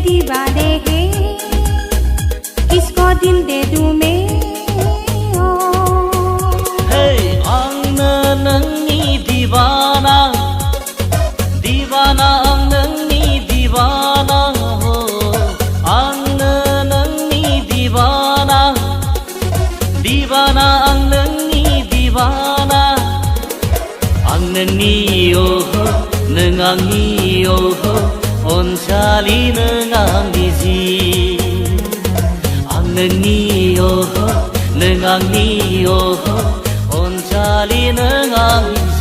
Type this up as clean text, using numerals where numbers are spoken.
दीवाने हैं, किसको दिल दे दूं मैं ओ आंनो नोंनि दीवाना दीवाना आं नोंनि दीवाना आंनो नोंनि दीवाना दीवाना आं नोंनि दीवाना आं नोंनि नों आंनि अनजालि नों आंनि जिउ आं नोंनि नों आंनि अनजालि नों आंनि